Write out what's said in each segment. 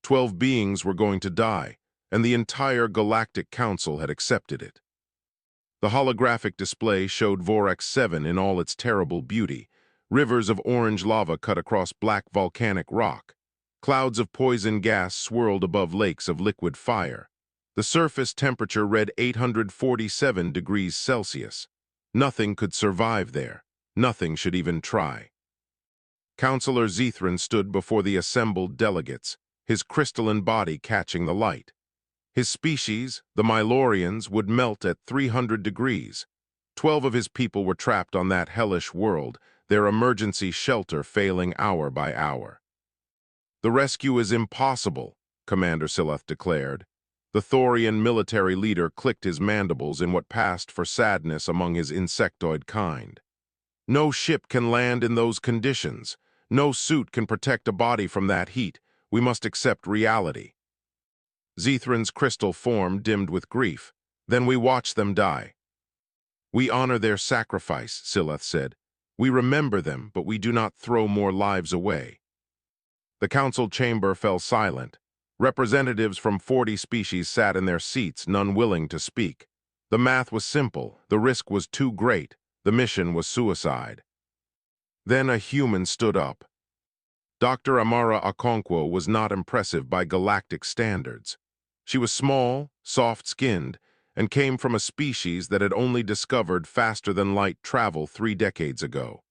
12 beings were going to die, and the entire Galactic Council had accepted it. The holographic display showed Vorax 7 in all its terrible beauty. Rivers of orange lava cut across black volcanic rock. Clouds of poison gas swirled above lakes of liquid fire. The surface temperature read 847 degrees Celsius. Nothing could survive there. Nothing should even try. Councillor Zethran stood before the assembled delegates, his crystalline body catching the light. His species, the Mylorians, would melt at 300 degrees. 12 of his people were trapped on that hellish world, their emergency shelter failing hour by hour. "The rescue is impossible," Commander Sileth declared. The Thorian military leader clicked his mandibles in what passed for sadness among his insectoid kind. "No ship can land in those conditions. No suit can protect a body from that heat. We must accept reality." Zethran's crystal form dimmed with grief. "Then we watch them die." "We honor their sacrifice," Sileth said. "We remember them, but we do not throw more lives away." The council chamber fell silent. Representatives from 40 species sat in their seats, none willing to speak. The math was simple. The risk was too great. The mission was suicide. Then a human stood up. Dr. Amara Okonkwo was not impressive by galactic standards. She was small, soft-skinned, and came from a species that had only discovered faster-than-light travel 3 decades ago.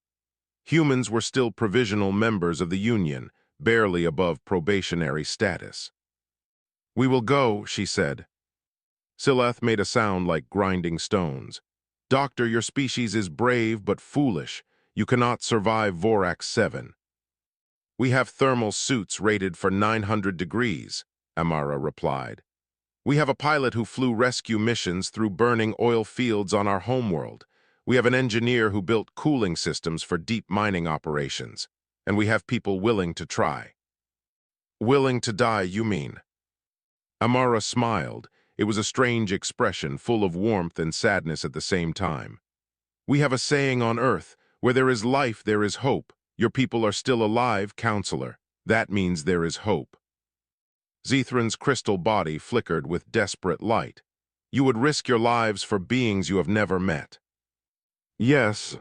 Humans were still provisional members of the Union, barely above probationary status. "We will go," she said. Sileth made a sound like grinding stones. "Doctor, your species is brave but foolish. You cannot survive Vorax 7. "We have thermal suits rated for 900 degrees, Amara replied. "We have a pilot who flew rescue missions through burning oil fields on our homeworld. We have an engineer who built cooling systems for deep mining operations. And we have people willing to try." "Willing to die, you mean?" Amara smiled. It was a strange expression, full of warmth and sadness at the same time. "We have a saying on Earth, where there is life, there is hope. Your people are still alive, Counselor. That means there is hope." Zethran's crystal body flickered with desperate light. "You would risk your lives for beings you have never met." "Yes."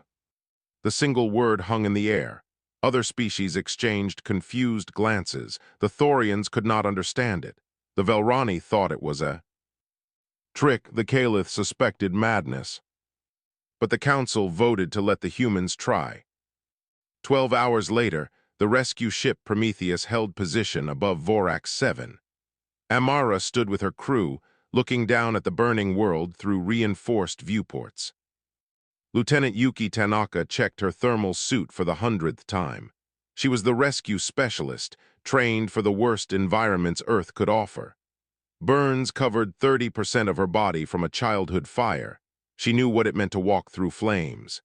The single word hung in the air. Other species exchanged confused glances. The Thorians could not understand it. The Velrani thought it was a trick. The Caliph suspected madness. But the council voted to let the humans try. 12 hours later, the rescue ship Prometheus held position above Vorax 7. Amara stood with her crew, looking down at the burning world through reinforced viewports. Lieutenant Yuki Tanaka checked her thermal suit for the 100th time. She was the rescue specialist, trained for the worst environments Earth could offer. Burns covered 30% of her body from a childhood fire. She knew what it meant to walk through flames.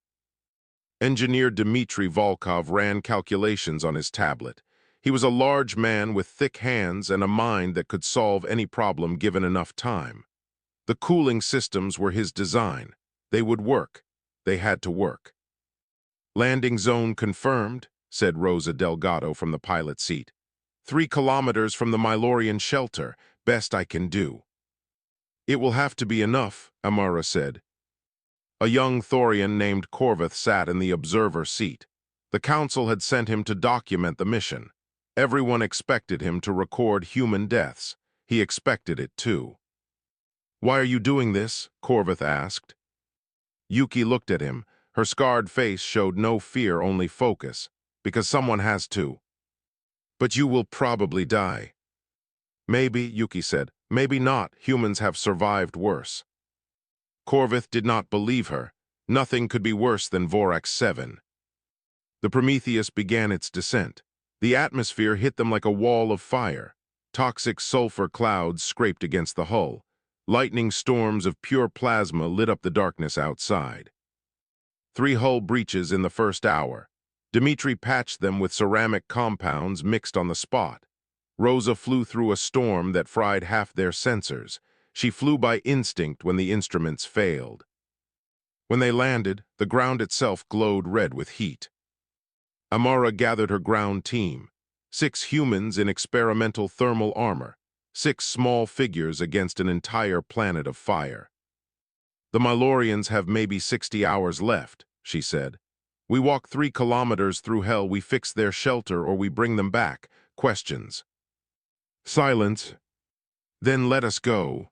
Engineer Dmitry Volkov ran calculations on his tablet. He was a large man with thick hands and a mind that could solve any problem given enough time. The cooling systems were his design. They would work. They had to work. "Landing zone confirmed," said Rosa Delgado from the pilot seat. 3 kilometers from the Mylorian shelter. Best I can do." "It will have to be enough," Amara said. A young Thorian named Corvith sat in the observer seat. The council had sent him to document the mission. Everyone expected him to record human deaths. He expected it too. "Why are you doing this?" Corvith asked. Yuki looked at him. Her scarred face showed no fear, only focus. "Because someone has to." "But you will probably die." "Maybe," Yuki said. "Maybe not. Humans have survived worse." Corvith did not believe her. Nothing could be worse than Vorax 7. The Prometheus began its descent. The atmosphere hit them like a wall of fire. Toxic sulfur clouds scraped against the hull. Lightning storms of pure plasma lit up the darkness outside. 3 hull breaches in the first hour. Dmitry patched them with ceramic compounds mixed on the spot. Rosa flew through a storm that fried half their sensors. She flew by instinct when the instruments failed. When they landed, the ground itself glowed red with heat. Amara gathered her ground team. 6 humans in experimental thermal armor, 6 small figures against an entire planet of fire. The Mylorians have maybe 60 hours left, she said. We walk 3 kilometers through hell, we fix their shelter, or we bring them back. Questions. Silence. Then let us go.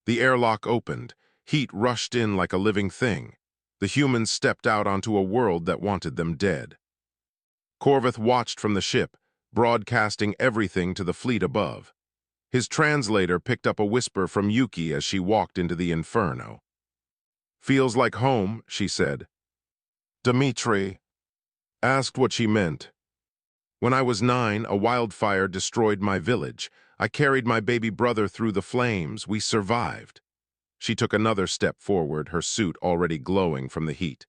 The airlock opened. Heat rushed in like a living thing. The humans stepped out onto a world that wanted them dead. Corvith watched from the ship, broadcasting everything to the fleet above. His translator picked up a whisper from Yuki as she walked into the Inferno. Feels like home, she said. Dimitri asked what she meant. When I was 9, a wildfire destroyed my village. I carried my baby brother through the flames. We survived. She took another step forward, her suit already glowing from the heat.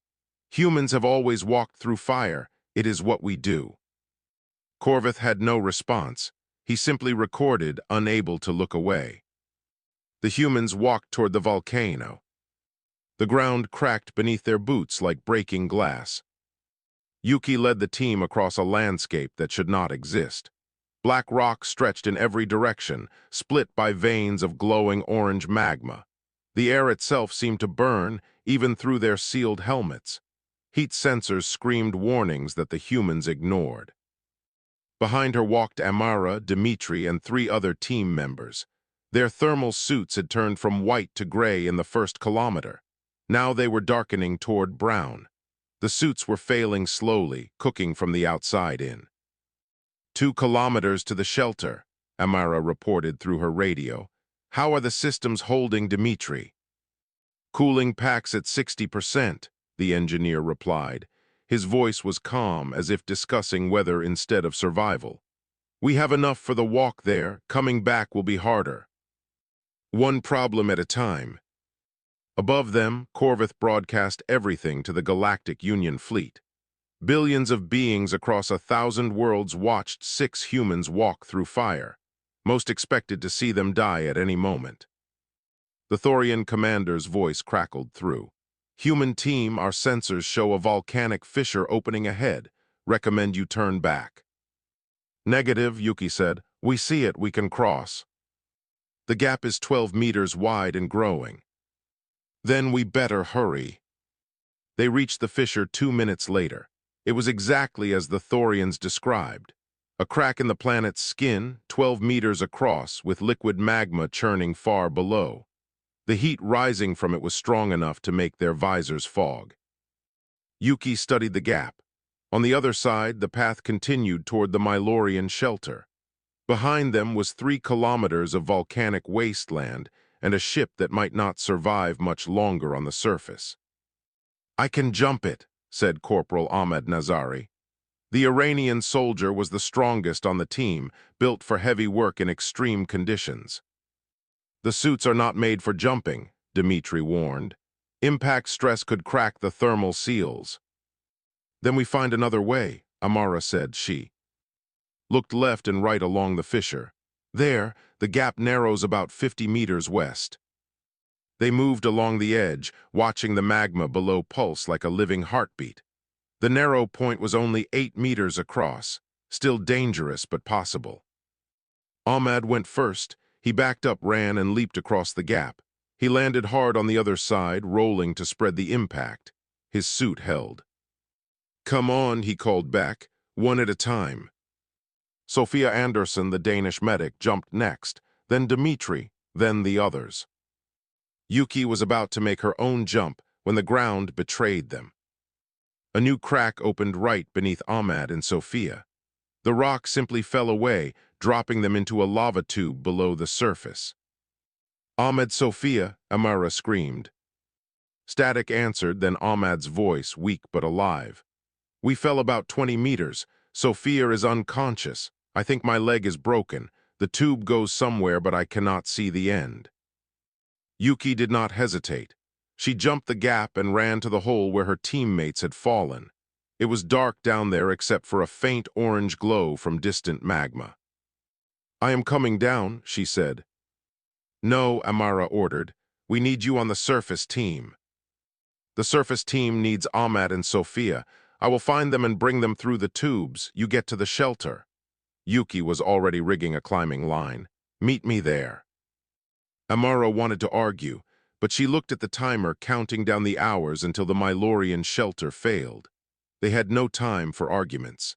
Humans have always walked through fire. It is what we do. Corvith had no response. He simply recorded, unable to look away. The humans walked toward the volcano. The ground cracked beneath their boots like breaking glass. Yuki led the team across a landscape that should not exist. Black rock stretched in every direction, split by veins of glowing orange magma. The air itself seemed to burn, even through their sealed helmets. Heat sensors screamed warnings that the humans ignored. Behind her walked Amara, Dimitri, and 3 other team members. Their thermal suits had turned from white to gray in the first kilometer. Now they were darkening toward brown. The suits were failing slowly, cooking from the outside in. 2 kilometers to the shelter, Amara reported through her radio. How are the systems holding, Dimitri? Cooling packs at 60%, the engineer replied. His voice was calm, as if discussing weather instead of survival. We have enough for the walk there. Coming back will be harder. One problem at a time. Above them, Corvith broadcast everything to the Galactic Union fleet. Billions of beings across 1,000 worlds watched 6 humans walk through fire. Most expected to see them die at any moment. The Thorian commander's voice crackled through. Human team, our sensors show a volcanic fissure opening ahead. Recommend you turn back. Negative, Yuki said. We see it, we can cross. The gap is 12 meters wide and growing. Then we better hurry. They reached the fissure 2 minutes later. It was exactly as the Thorians described. A crack in the planet's skin, 12 meters across, with liquid magma churning far below. The heat rising from it was strong enough to make their visors fog. Yuki studied the gap. On the other side, the path continued toward the Mylorian shelter. Behind them was 3 kilometers of volcanic wasteland and a ship that might not survive much longer on the surface. I can jump it, said Corporal Ahmed Nazari. The Iranian soldier was the strongest on the team, built for heavy work in extreme conditions. The suits are not made for jumping, Dimitri warned. Impact stress could crack the thermal seals. Then we find another way, Amara said. She looked left and right along the fissure. There, the gap narrows about 50 meters west. They moved along the edge, watching the magma below pulse like a living heartbeat. The narrow point was only 8 meters across, still dangerous but possible. Ahmad went first. He backed up, ran, and leaped across the gap. He landed hard on the other side, rolling to spread the impact. His suit held. Come on, he called back, one at a time. Sophia Anderson, the Danish medic, jumped next, then Dimitri, then the others. Yuki was about to make her own jump when the ground betrayed them. A new crack opened right beneath Ahmad and Sophia. The rock simply fell away, dropping them into a lava tube below the surface. Ahmed, Sophia, Amara screamed. Static answered, then Ahmad's voice, weak but alive. We fell about 20 meters. Sophia is unconscious. I think my leg is broken. The tube goes somewhere, but I cannot see the end. Yuki did not hesitate. She jumped the gap and ran to the hole where her teammates had fallen. It was dark down there except for a faint orange glow from distant magma. I am coming down, she said. No, Amara ordered. We need you on the surface team. The surface team needs Ahmad and Sophia. I will find them and bring them through the tubes. You get to the shelter. Yuki was already rigging a climbing line. "Meet me there." Amara wanted to argue, but she looked at the timer counting down the hours until the Mylorian shelter failed. They had no time for arguments.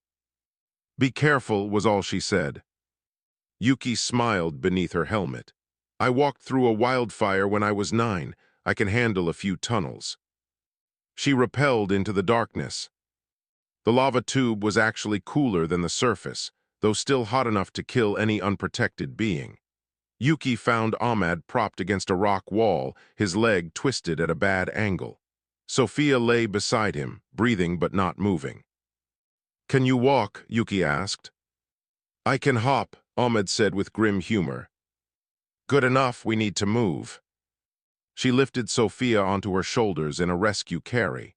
"Be careful," was all she said. Yuki smiled beneath her helmet. "I walked through a wildfire when I was 9. I can handle a few tunnels." She rappelled into the darkness. The lava tube was actually cooler than the surface, though still hot enough to kill any unprotected being. Yuki found Ahmad propped against a rock wall, his leg twisted at a bad angle. Sophia lay beside him, breathing but not moving. "Can you walk?" Yuki asked. "I can hop," Ahmed said with grim humor. "Good enough, we need to move." She lifted Sophia onto her shoulders in a rescue carry.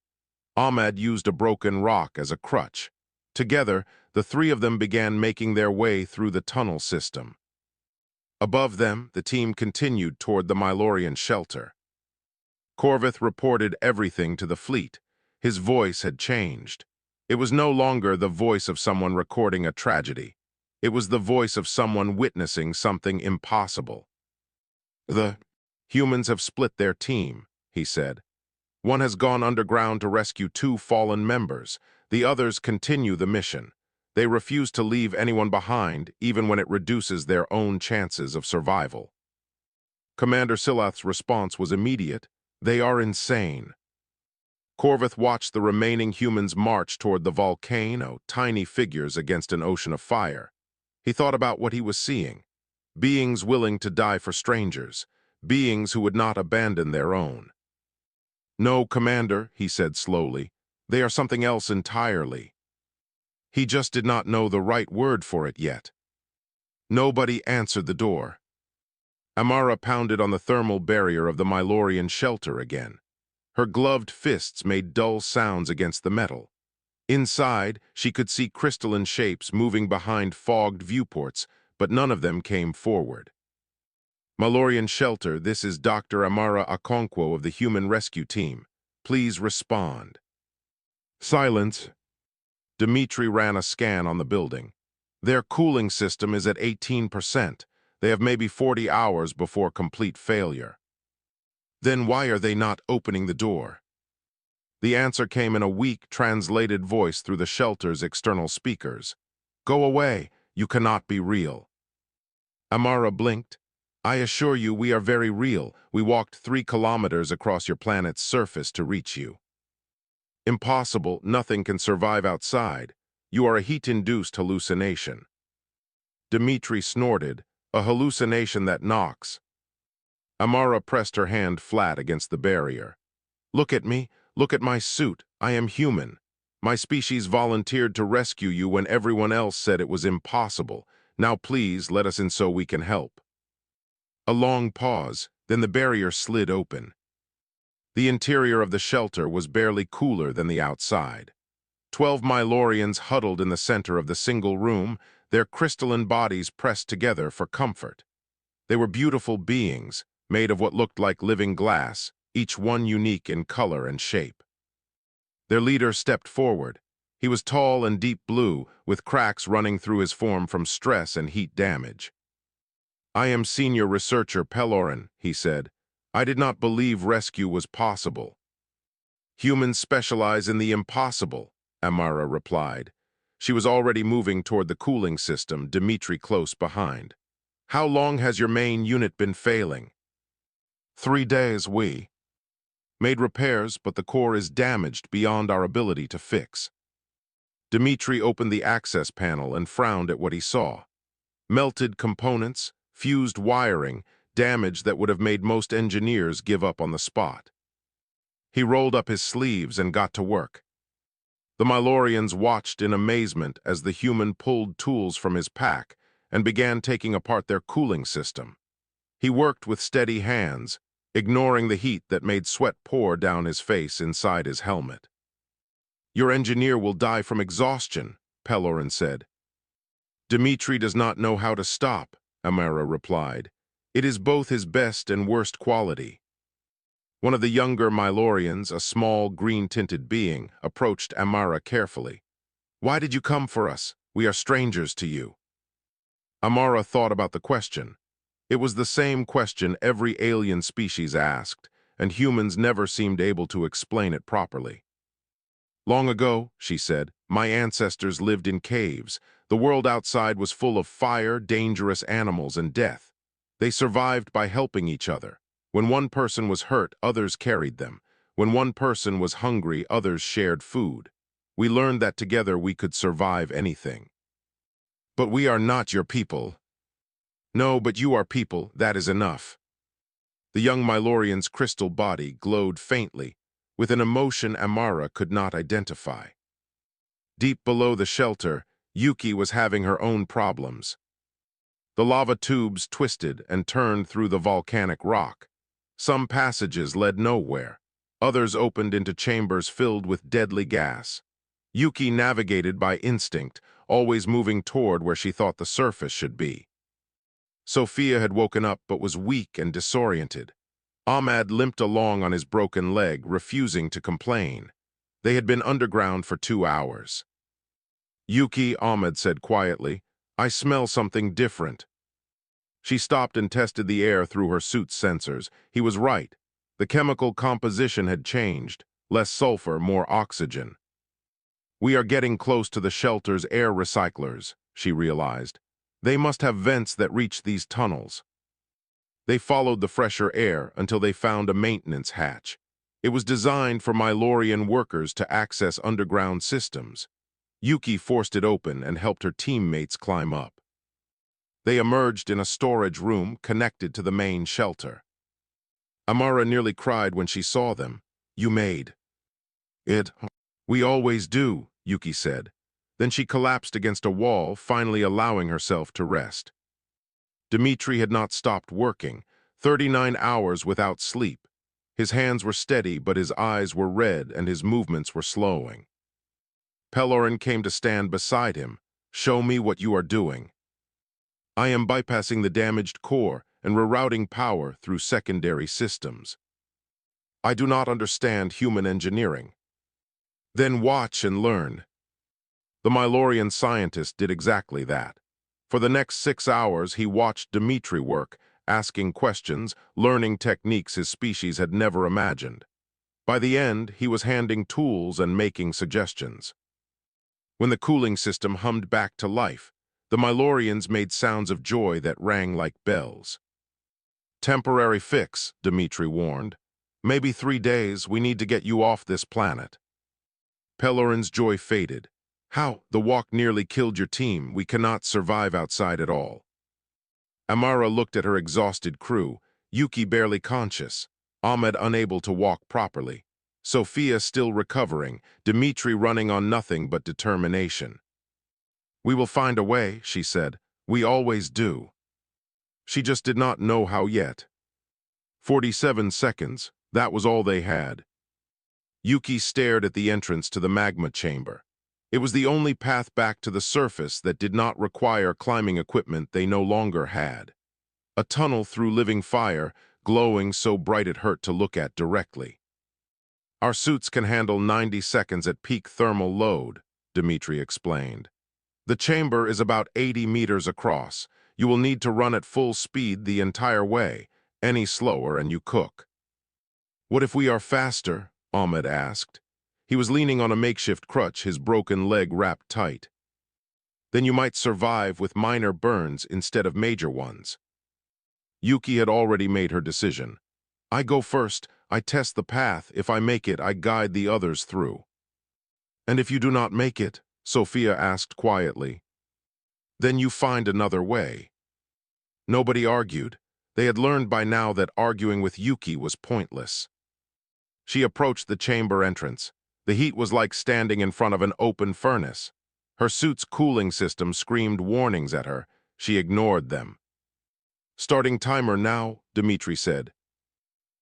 Ahmed used a broken rock as a crutch. Together, the three of them began making their way through the tunnel system. Above them, the team continued toward the Mylorian shelter. Corvith reported everything to the fleet. His voice had changed. It was no longer the voice of someone recording a tragedy. It was the voice of someone witnessing something impossible. "The humans have split their team," he said. "One has gone underground to rescue 2 fallen members. The others continue the mission. They refuse to leave anyone behind, even when it reduces their own chances of survival." Commander Silath's response was immediate. "They are insane." Corvith watched the remaining humans march toward the volcano, tiny figures against an ocean of fire. He thought about what he was seeing. Beings willing to die for strangers. Beings who would not abandon their own. "No, Commander," he said slowly. "They are something else entirely." He just did not know the right word for it yet. Nobody answered the door. Amara pounded on the thermal barrier of the Mylorian shelter again. Her gloved fists made dull sounds against the metal. Inside, she could see crystalline shapes moving behind fogged viewports, but none of them came forward. "Mylorian shelter, this is Dr. Amara Okonkwo of the Human Rescue Team. Please respond." Silence. Dimitri ran a scan on the building. "Their cooling system is at 18%. They have maybe 40 hours before complete failure." "Then why are they not opening the door?" The answer came in a weak, translated voice through the shelter's external speakers. "Go away. You cannot be real." Amara blinked. "I assure you we are very real. We walked 3 kilometers across your planet's surface to reach you." "Impossible. Nothing can survive outside. You are a heat-induced hallucination." Dimitri snorted. "A hallucination that knocks." Amara pressed her hand flat against the barrier. "Look at me. Look at my suit. I am human. My species volunteered to rescue you when everyone else said it was impossible. Now please, let us in so we can help." A long pause, then the barrier slid open. The interior of the shelter was barely cooler than the outside. 12 Mylorians huddled in the center of the single room, their crystalline bodies pressed together for comfort. They were beautiful beings, made of what looked like living glass, each one unique in color and shape. Their leader stepped forward. He was tall and deep blue, with cracks running through his form from stress and heat damage. "I am senior researcher Pelorin," he said. "I did not believe rescue was possible." "Humans specialize in the impossible," Amara replied. She was already moving toward the cooling system, Dimitri close behind. "How long has your main unit been failing?" 3 days, we made repairs, but the core is damaged beyond our ability to fix." Dimitri opened the access panel and frowned at what he saw. Melted components, fused wiring, damage that would have made most engineers give up on the spot. He rolled up his sleeves and got to work. The Mylorians watched in amazement as the human pulled tools from his pack and began taking apart their cooling system. He worked with steady hands, ignoring the heat that made sweat pour down his face inside his helmet. "Your engineer will die from exhaustion," Pelorin said. "Dimitri does not know how to stop," Amara replied. "It is both his best and worst quality." One of the younger Mylorians, a small, green-tinted being, approached Amara carefully. "Why did you come for us? We are strangers to you." Amara thought about the question. It was the same question every alien species asked, and humans never seemed able to explain it properly. Long ago, she said, my ancestors lived in caves. The world outside was full of fire, dangerous animals, and death. They survived by helping each other. When one person was hurt, others carried them. When one person was hungry, others shared food. We learned that together we could survive anything. But we are not your people. No, but you are people, that is enough. The young Mylorian's crystal body glowed faintly, with an emotion Amara could not identify. Deep below the shelter, Yuki was having her own problems. The lava tubes twisted and turned through the volcanic rock. Some passages led nowhere. Others opened into chambers filled with deadly gas. Yuki navigated by instinct, always moving toward where she thought the surface should be. Sophia had woken up but was weak and disoriented. Ahmad limped along on his broken leg, refusing to complain. They had been underground for 2 hours. Yuki, Ahmad said quietly, I smell something different. She stopped and tested the air through her suit's sensors. He was right. The chemical composition had changed. Less sulfur, more oxygen. We are getting close to the shelter's air recyclers, she realized. They must have vents that reach these tunnels. They followed the fresher air until they found a maintenance hatch. It was designed for Mylorian workers to access underground systems. Yuki forced it open and helped her teammates climb up. They emerged in a storage room connected to the main shelter. Amara nearly cried when she saw them. You made it. We always do, Yuki said. Then she collapsed against a wall, finally allowing herself to rest. Dmitri had not stopped working, 39 hours without sleep. His hands were steady, but his eyes were red and his movements were slowing. Pelorin came to stand beside him. Show me what you are doing. I am bypassing the damaged core and rerouting power through secondary systems. I do not understand human engineering. Then watch and learn. The Mylorian scientist did exactly that. For the next 6 hours, he watched Dmitri work, asking questions, learning techniques his species had never imagined. By the end, he was handing tools and making suggestions. When the cooling system hummed back to life, the Mylorians made sounds of joy that rang like bells. Temporary fix, Dmitri warned. Maybe 3 days, we need to get you off this planet. Pelorin's joy faded. How? The walk nearly killed your team. We cannot survive outside at all. Amara looked at her exhausted crew, Yuki barely conscious, Ahmed unable to walk properly, Sophia still recovering, Dmitri running on nothing but determination. We will find a way, she said. We always do. She just did not know how yet. 47 seconds, that was all they had. Yuki stared at the entrance to the magma chamber. It was the only path back to the surface that did not require climbing equipment they no longer had. A tunnel through living fire, glowing so bright it hurt to look at directly. Our suits can handle 90 seconds at peak thermal load, Dmitri explained. The chamber is about 80 meters across. You will need to run at full speed the entire way. Any slower and you cook. What if we are faster? Ahmed asked. He was leaning on a makeshift crutch, his broken leg wrapped tight. Then you might survive with minor burns instead of major ones. Yuki had already made her decision. I go first, I test the path. If I make it, I guide the others through. And if you do not make it? Sophia asked quietly. Then you find another way. Nobody argued. They had learned by now that arguing with Yuki was pointless. She approached the chamber entrance. The heat was like standing in front of an open furnace. Her suit's cooling system screamed warnings at her. She ignored them. Starting timer now, Dmitri said.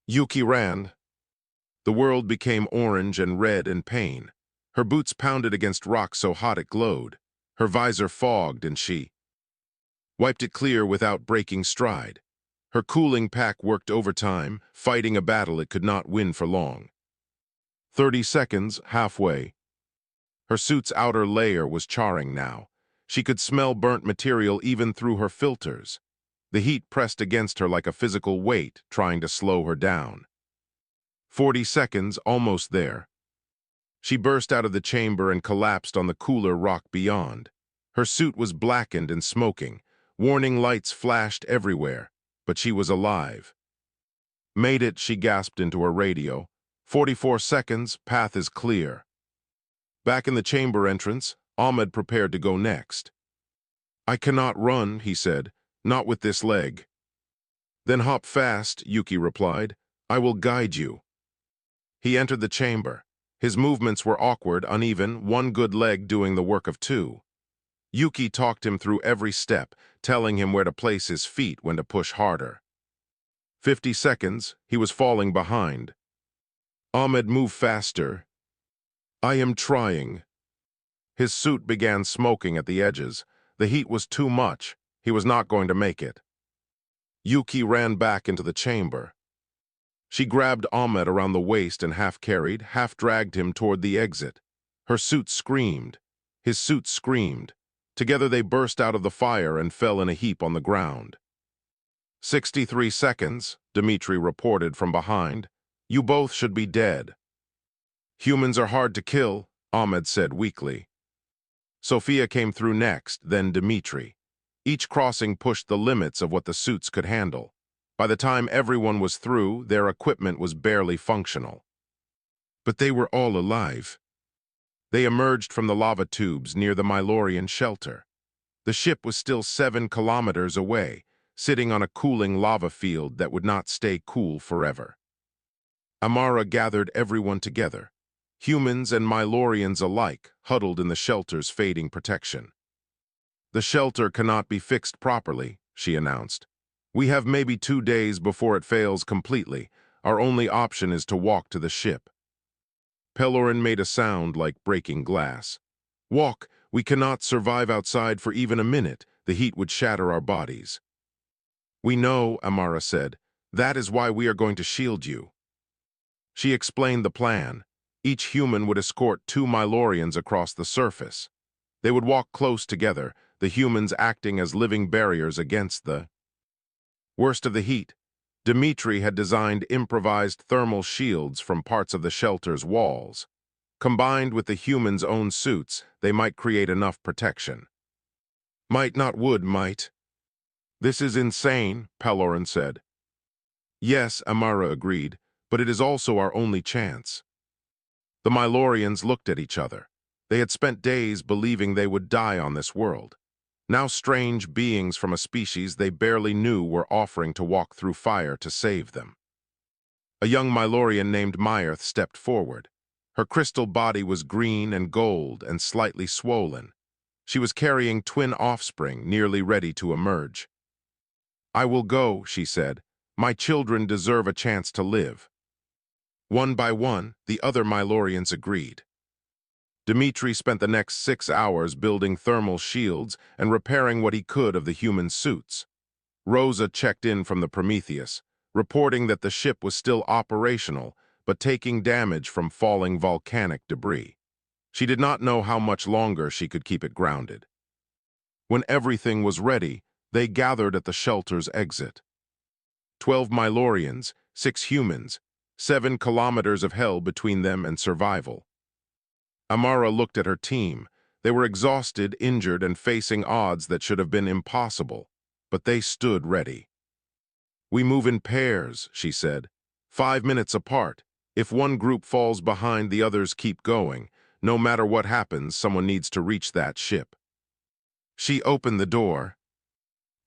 Yuki ran. The world became orange and red in pain. Her boots pounded against rock so hot it glowed. Her visor fogged and she wiped it clear without breaking stride. Her cooling pack worked overtime, fighting a battle it could not win for long. 30 seconds, halfway. Her suit's outer layer was charring now. She could smell burnt material even through her filters. The heat pressed against her like a physical weight, trying to slow her down. 40 seconds, almost there. She burst out of the chamber and collapsed on the cooler rock beyond. Her suit was blackened and smoking. Warning lights flashed everywhere, but she was alive. "Made it," she gasped into her radio. 44 seconds, path is clear. Back in the chamber entrance, Ahmed prepared to go next. "I cannot run," he said, "not with this leg." "Then hop fast," Yuki replied. "I will guide you." He entered the chamber. His movements were awkward, uneven, one good leg doing the work of two. Yuki talked him through every step, telling him where to place his feet when to push harder. 50 seconds, he was falling behind. Ahmed, "Move faster." "I am trying." His suit began smoking at the edges. The heat was too much. He was not going to make it. Yuki ran back into the chamber. She grabbed Ahmed around the waist and half-carried, half-dragged him toward the exit. Her suit screamed. His suit screamed. Together they burst out of the fire and fell in a heap on the ground. 63 seconds, Dmitri reported from behind. "You both should be dead." "Humans are hard to kill," Ahmed said weakly. Sophia came through next, then Dmitri. Each crossing pushed the limits of what the suits could handle. By the time everyone was through, their equipment was barely functional. But they were all alive. They emerged from the lava tubes near the Mylorian shelter. The ship was still 7 kilometers away, sitting on a cooling lava field that would not stay cool forever. Amara gathered everyone together, humans and Mylorians alike, huddled in the shelter's fading protection. "The shelter cannot be fixed properly," she announced. "We have maybe 2 days before it fails completely. Our only option is to walk to the ship." Pelorin made a sound like breaking glass. "Walk! We cannot survive outside for even a minute. The heat would shatter our bodies." "We know," Amara said. "That is why we are going to shield you." She explained the plan. Each human would escort 2 Mylorians across the surface. They would walk close together, the humans acting as living barriers against the worst of the heat. Dmitri had designed improvised thermal shields from parts of the shelter's walls. Combined with the humans' own suits, they might create enough protection. "Might not would, might." "This is insane," Pelorin said. "Yes," Amara agreed, "but it is also our only chance." The Mylorians looked at each other. They had spent days believing they would die on this world. Now strange beings from a species they barely knew were offering to walk through fire to save them. A young Mylorian named Myrth stepped forward. Her crystal body was green and gold and slightly swollen. She was carrying twin offspring, nearly ready to emerge. "I will go," she said. "My children deserve a chance to live." One by one, the other Mylorians agreed. Dmitri spent the next 6 hours building thermal shields and repairing what he could of the human suits. Rosa checked in from the Prometheus, reporting that the ship was still operational, but taking damage from falling volcanic debris. She did not know how much longer she could keep it grounded. When everything was ready, they gathered at the shelter's exit. 12 Mylorians, 6 humans, 7 kilometers of hell between them and survival. Amara looked at her team. They were exhausted, injured, and facing odds that should have been impossible, but they stood ready. "We move in pairs," she said. 5 minutes apart. If one group falls behind, the others keep going. No matter what happens, someone needs to reach that ship. She opened the door.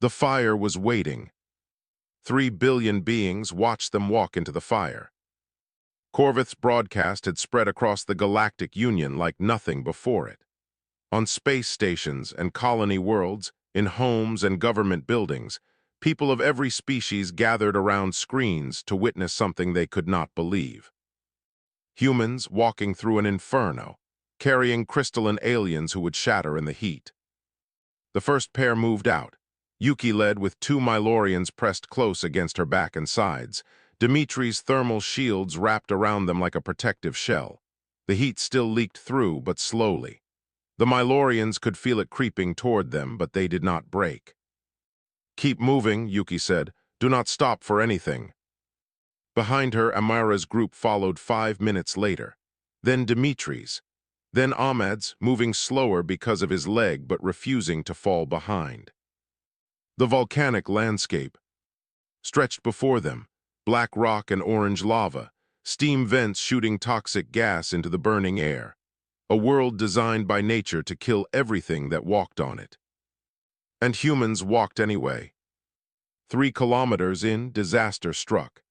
The fire was waiting. 3 billion beings watched them walk into the fire. Corvith's broadcast had spread across the Galactic Union like nothing before it. On space stations and colony worlds, in homes and government buildings, people of every species gathered around screens to witness something they could not believe. Humans walking through an inferno, carrying crystalline aliens who would shatter in the heat. The first pair moved out. Yuki led with 2 Mylorians pressed close against her back and sides. Dimitri's thermal shields wrapped around them like a protective shell. The heat still leaked through, but slowly. The Mylorians could feel it creeping toward them, but they did not break. "Keep moving," Yuki said. "Do not stop for anything." Behind her, Amara's group followed 5 minutes later. Then Dimitri's. Then Ahmed's, moving slower because of his leg but refusing to fall behind. The volcanic landscape stretched before them, black rock and orange lava, steam vents shooting toxic gas into the burning air. A world designed by nature to kill everything that walked on it. And humans walked anyway. 3 kilometers in, disaster struck.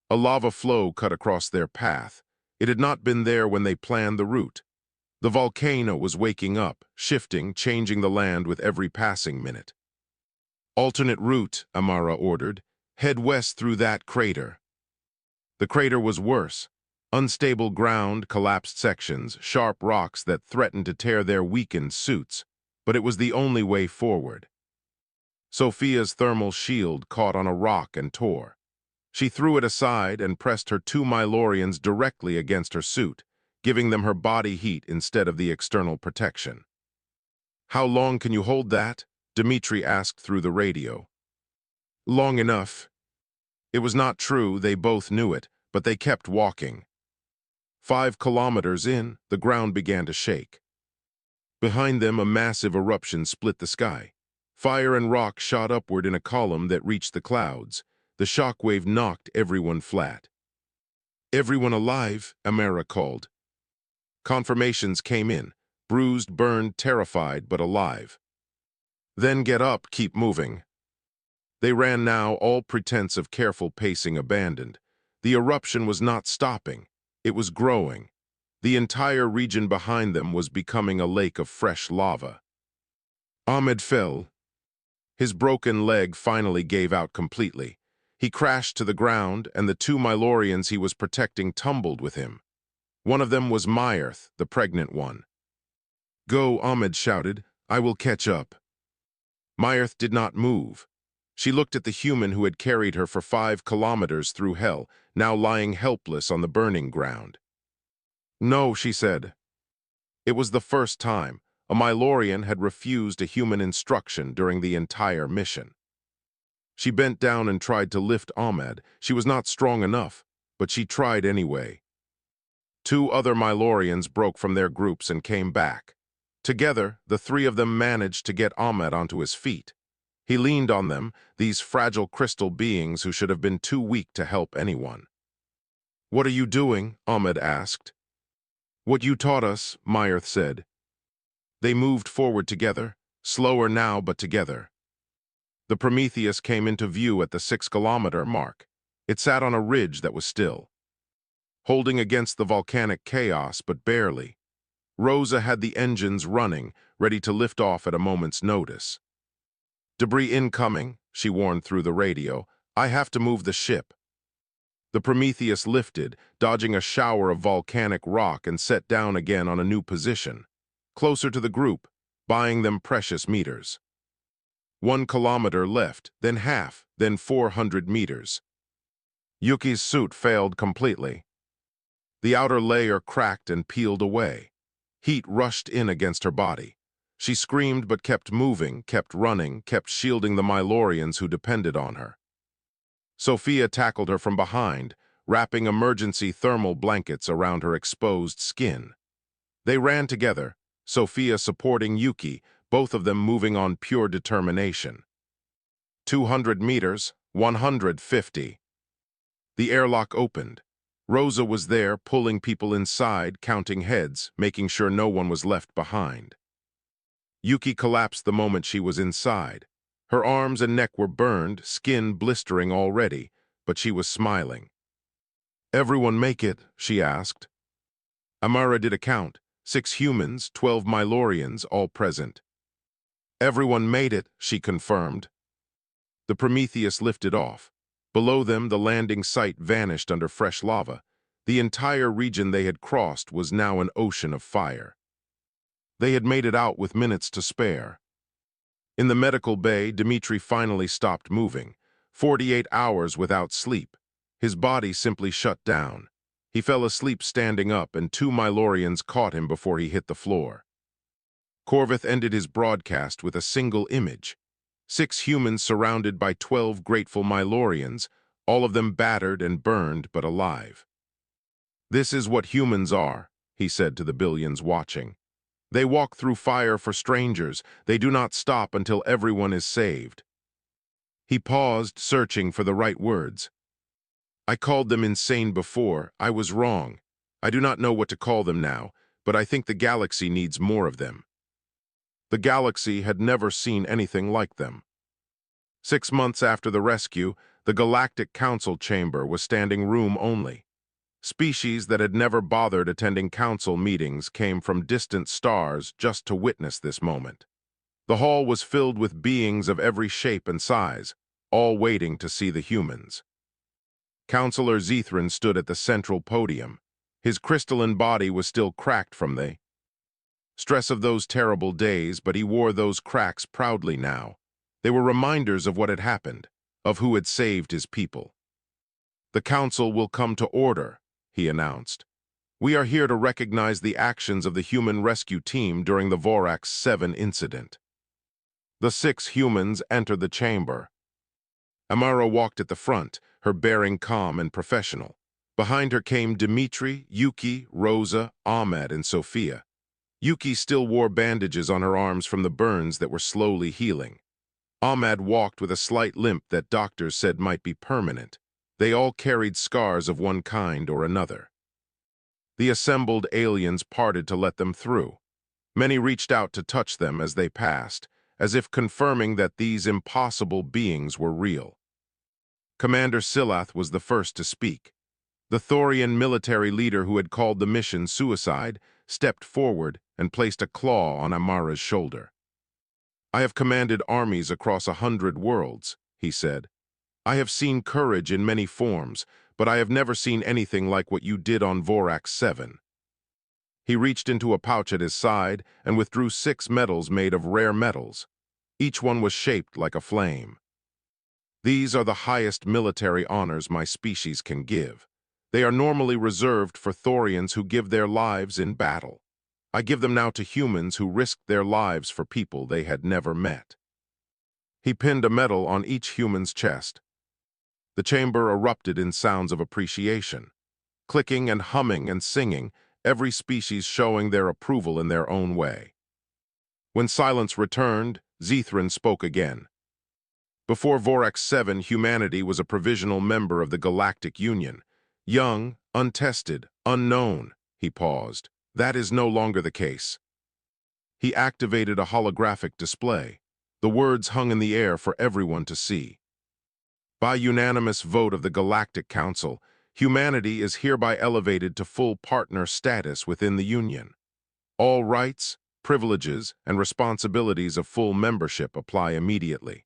A lava flow cut across their path. It had not been there when they planned the route. The volcano was waking up, shifting, changing the land with every passing minute. "Alternate route," Amara ordered. "Head west through that crater." The crater was worse. Unstable ground, collapsed sections, sharp rocks that threatened to tear their weakened suits, but it was the only way forward. Sophia's thermal shield caught on a rock and tore. She threw it aside and pressed her 2 Mylorians directly against her suit, giving them her body heat instead of the external protection. "How long can you hold that?" Dimitri asked through the radio. "Long enough." It was not true, they both knew it, but they kept walking. 5 kilometers in, the ground began to shake. Behind them, a massive eruption split the sky. Fire and rock shot upward in a column that reached the clouds. The shockwave knocked everyone flat. "Everyone alive?" Amara called. Confirmations came in, bruised, burned, terrified, but alive. "Then get up, keep moving." They ran now, all pretense of careful pacing abandoned. The eruption was not stopping. It was growing. The entire region behind them was becoming a lake of fresh lava. Ahmed fell. His broken leg finally gave out completely. He crashed to the ground, and the 2 Mylorians he was protecting tumbled with him. One of them was Myrth, the pregnant one. "Go," Ahmed shouted. "I will catch up." Myrth did not move. She looked at the human who had carried her for 5 kilometers through hell, now lying helpless on the burning ground. "No," she said. It was the first time a Mylorian had refused a human instruction during the entire mission. She bent down and tried to lift Ahmed. She was not strong enough, but she tried anyway. 2 other Mylorians broke from their groups and came back. Together, the 3 of them managed to get Ahmed onto his feet. He leaned on them, these fragile crystal beings who should have been too weak to help anyone. "What are you doing?" Ahmed asked. "What you taught us," Myrth said. They moved forward together, slower now but together. The Prometheus came into view at the 6-kilometer mark. It sat on a ridge that was still, holding against the volcanic chaos, but barely. Rosa had the engines running, ready to lift off at a moment's notice. "Debris incoming," she warned through the radio. "I have to move the ship." The Prometheus lifted, dodging a shower of volcanic rock, and set down again on a new position, closer to the group, buying them precious meters. 1 kilometer left, then half, then 400 meters. Yuki's suit failed completely. The outer layer cracked and peeled away. Heat rushed in against her body. She screamed but kept moving, kept running, kept shielding the Mylorians who depended on her. Sophia tackled her from behind, wrapping emergency thermal blankets around her exposed skin. They ran together, Sophia supporting Yuki, both of them moving on pure determination. 200 meters, 150. The airlock opened. Rosa was there, pulling people inside, counting heads, making sure no one was left behind. Yuki collapsed the moment she was inside. Her arms and neck were burned, skin blistering already, but she was smiling. "Everyone make it?" she asked. Amara did a count. 6 humans, 12 Mylorians, all present. "Everyone made it," she confirmed. The Prometheus lifted off. Below them, the landing site vanished under fresh lava. The entire region they had crossed was now an ocean of fire. They had made it out with minutes to spare. In the medical bay, Dimitri finally stopped moving. 48 hours without sleep. His body simply shut down. He fell asleep standing up, and 2 Mylorians caught him before he hit the floor. Corvith ended his broadcast with a single image. 6 humans surrounded by 12 grateful Mylorians, all of them battered and burned but alive. "This is what humans are," he said to the billions watching. "They walk through fire for strangers. They do not stop until everyone is saved." He paused, searching for the right words. "I called them insane before. I was wrong. I do not know what to call them now, but I think the galaxy needs more of them." The galaxy had never seen anything like them. 6 months after the rescue, the Galactic Council chamber was standing room only. Species that had never bothered attending council meetings came from distant stars just to witness this moment. The hall was filled with beings of every shape and size, all waiting to see the humans. Councillor Zethran stood at the central podium. His crystalline body was still cracked from the stress of those terrible days, but he wore those cracks proudly now. They were reminders of what had happened, of who had saved his people. "The council will come to order," he announced. "We are here to recognize the actions of the human rescue team during the Vorax 7 incident." The 6 humans entered the chamber. Amara walked at the front, her bearing calm and professional. Behind her came Dimitri, Yuki, Rosa, Ahmed, and Sophia. Yuki still wore bandages on her arms from the burns that were slowly healing. Ahmed walked with a slight limp that doctors said might be permanent. They all carried scars of one kind or another. The assembled aliens parted to let them through. Many reached out to touch them as they passed, as if confirming that these impossible beings were real. Commander Silath was the first to speak. The Thorian military leader who had called the mission suicide stepped forward and placed a claw on Amara's shoulder. "I have commanded armies across 100 worlds," he said. "I have seen courage in many forms, but I have never seen anything like what you did on Vorax 7. He reached into a pouch at his side and withdrew 6 medals made of rare metals. Each one was shaped like a flame. "These are the highest military honors my species can give. They are normally reserved for Thorians who give their lives in battle. I give them now to humans who risked their lives for people they had never met." He pinned a medal on each human's chest. The chamber erupted in sounds of appreciation. Clicking and humming and singing, every species showing their approval in their own way. When silence returned, Zethran spoke again. "Before Vorax 7, humanity was a provisional member of the Galactic Union. Young, untested, unknown," he paused. "That is no longer the case." He activated a holographic display. The words hung in the air for everyone to see. "By unanimous vote of the Galactic Council, humanity is hereby elevated to full partner status within the Union. All rights, privileges, and responsibilities of full membership apply immediately."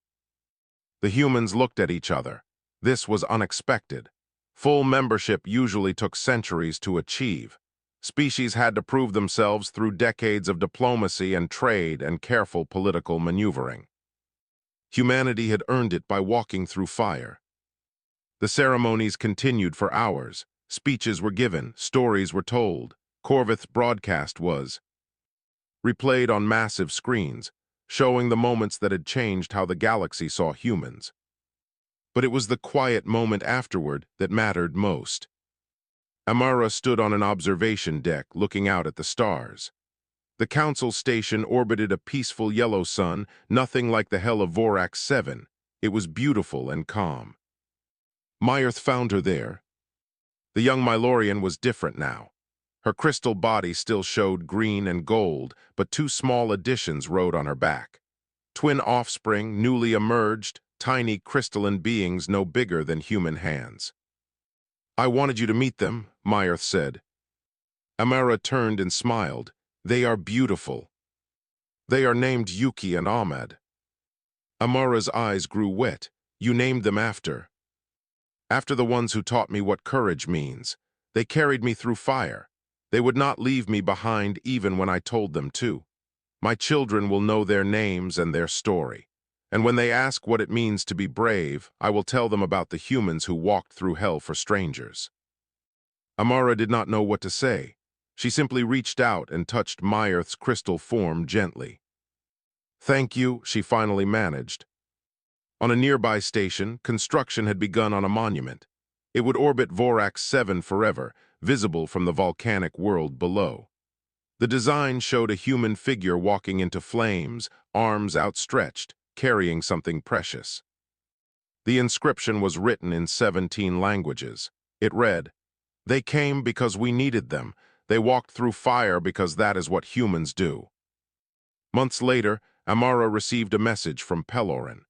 The humans looked at each other. This was unexpected. Full membership usually took centuries to achieve. Species had to prove themselves through decades of diplomacy and trade and careful political maneuvering. Humanity had earned it by walking through fire. The ceremonies continued for hours. Speeches were given, stories were told. Corvith's broadcast was replayed on massive screens, showing the moments that had changed how the galaxy saw humans. But it was the quiet moment afterward that mattered most. Amara stood on an observation deck looking out at the stars. The council station orbited a peaceful yellow sun, nothing like the hell of Vorax 7. It was beautiful and calm. Myrth found her there. The young Mylorian was different now. Her crystal body still showed green and gold, but 2 small additions rode on her back. Twin offspring, newly emerged, tiny crystalline beings no bigger than human hands. "I wanted you to meet them," Myrth said. Amara turned and smiled. "They are beautiful." "They are named Yuki and Ahmed." Amara's eyes grew wet. "You named them after the ones who taught me what courage means. They carried me through fire. They would not leave me behind even when I told them to. My children will know their names and their story. And when they ask what it means to be brave, I will tell them about the humans who walked through hell for strangers." Amara did not know what to say. She simply reached out and touched Myrth's crystal form gently. "Thank you," she finally managed. On a nearby station, construction had begun on a monument. It would orbit Vorax 7 forever, visible from the volcanic world below. The design showed a human figure walking into flames, arms outstretched, carrying something precious. The inscription was written in 17 languages. It read, "They came because we needed them. They walked through fire because that is what humans do." Months later, Amara received a message from Pelorin.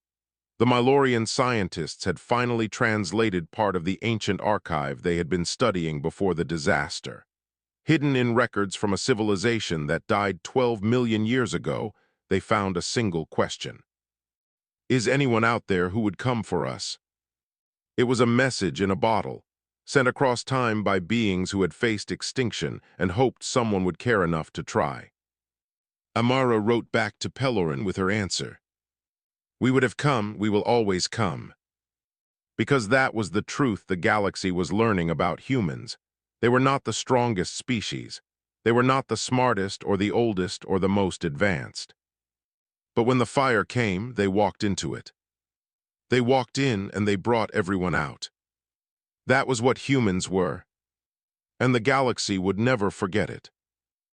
The Mylorian scientists had finally translated part of the ancient archive they had been studying before the disaster. Hidden in records from a civilization that died 12 million years ago, they found a single question. "Is anyone out there who would come for us?" It was a message in a bottle, sent across time by beings who had faced extinction and hoped someone would care enough to try. Amara wrote back to Pelorin with her answer. "We would have come, we will always come." Because that was the truth the galaxy was learning about humans. They were not the strongest species. They were not the smartest or the oldest or the most advanced. But when the fire came, they walked into it. They walked in and they brought everyone out. That was what humans were, and the galaxy would never forget it.